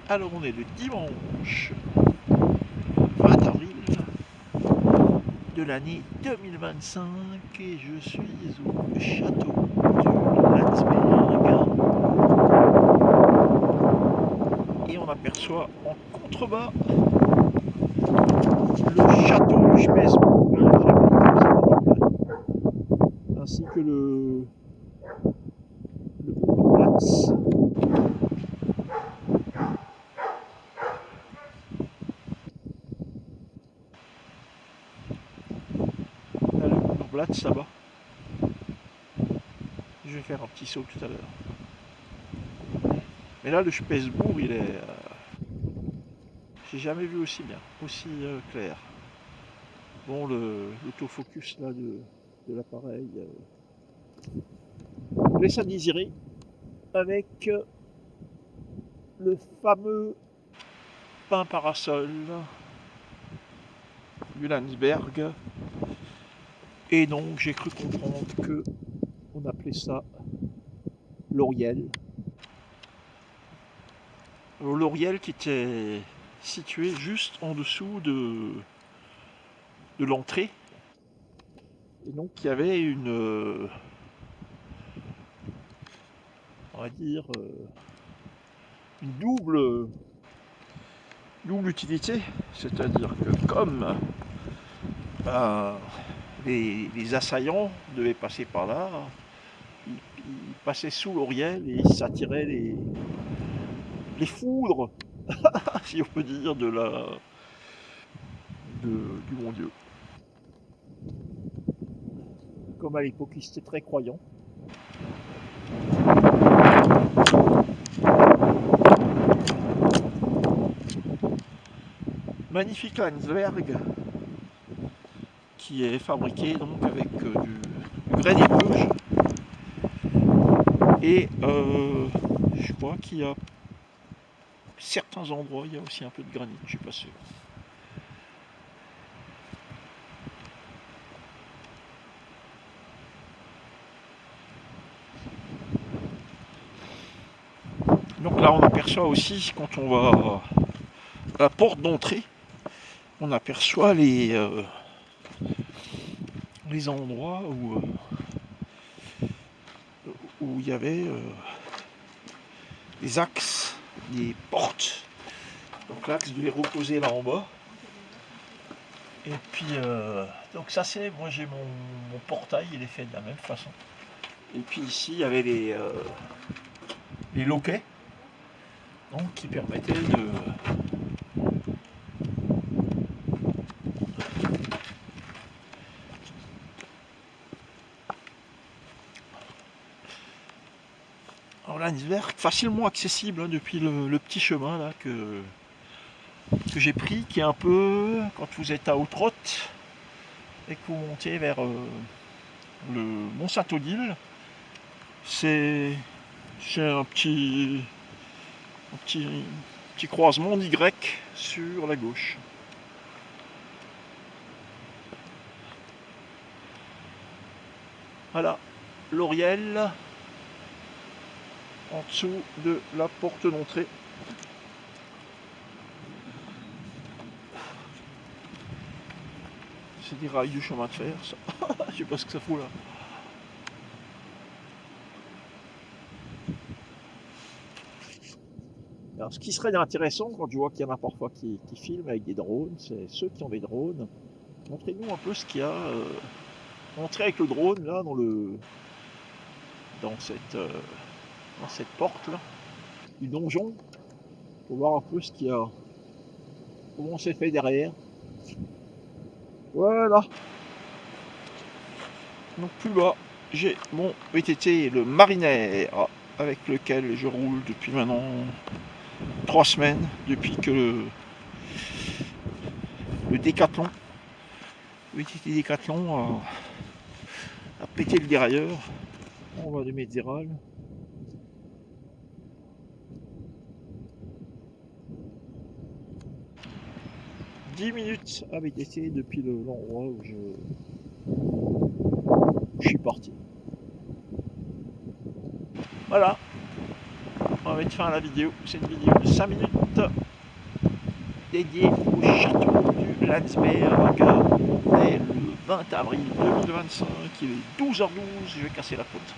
Alors on est le dimanche 20 avril de l'année 2025 et je suis au château de Landsberg et on aperçoit en contrebas le château de Spesbourg ainsi que le Platz. Le Platz là-bas. Je vais faire un petit saut tout à l'heure. Mais là, le Spesbourg, il est. J'ai jamais vu aussi bien, aussi clair. Bon, l'autofocus là de l'appareil laisse à désirer avec le fameux pain parasol du Landsberg. Et donc, j'ai cru comprendre que on appelait ça l'Oriel. L'Oriel qui était situé juste en dessous de l'entrée. Et donc, il y avait on va dire, une double utilité. C'est-à-dire que comme les assaillants devaient passer par là, ils passaient sous l'Oriel et ils s'attiraient les foudres, si on peut dire, du bon Dieu. Comme à l'époque, ils étaient très croyants. Magnifique Landsberg qui est fabriqué donc avec du grès des Vosges. Et je crois qu'il y a certains endroits, il y a aussi un peu de granit, je suis pas sûr. Donc là, on aperçoit aussi, quand on va à la porte d'entrée, on aperçoit les endroits où il y avait des axes, des portes. Donc l'axe devait reposer là en bas. Et puis, donc ça c'est, moi j'ai mon portail, il est fait de la même façon. Et puis ici, il y avait les loquets, donc qui permettaient de... Alors Landsberg, facilement accessible hein, depuis le petit chemin là que j'ai pris, qui est un peu, quand vous êtes à Haute-Rotte et que vous montez vers le Mont-Saint-Odile, c'est un petit croisement d'Y sur la gauche. Voilà, l'Oriel en dessous de la porte d'entrée. C'est des rails du chemin de fer, ça. Je sais pas ce que ça fout là. Alors, ce qui serait intéressant, quand je vois qu'il y en a parfois qui filment avec des drones, c'est ceux qui ont des drones. Montrez-nous un peu ce qu'il y a. Entrez avec le drone là dans cette porte là du donjon pour voir un peu ce qu'il y a, comment c'est fait derrière. Voilà. Donc plus bas, j'ai mon VTT, le Marinaire, avec lequel je roule depuis maintenant 3 semaines, depuis que le Décathlon, le VTT Décathlon a pété le dérailleur. On va de Médéral. « 10 minutes à VTT depuis l'endroit où je suis parti. Voilà. on va mettre fin à la vidéo. C'est une vidéo de 5 minutes dédiée au château du Landsberg. On est le 20 avril 2025, il est 12h12, je vais casser la côte.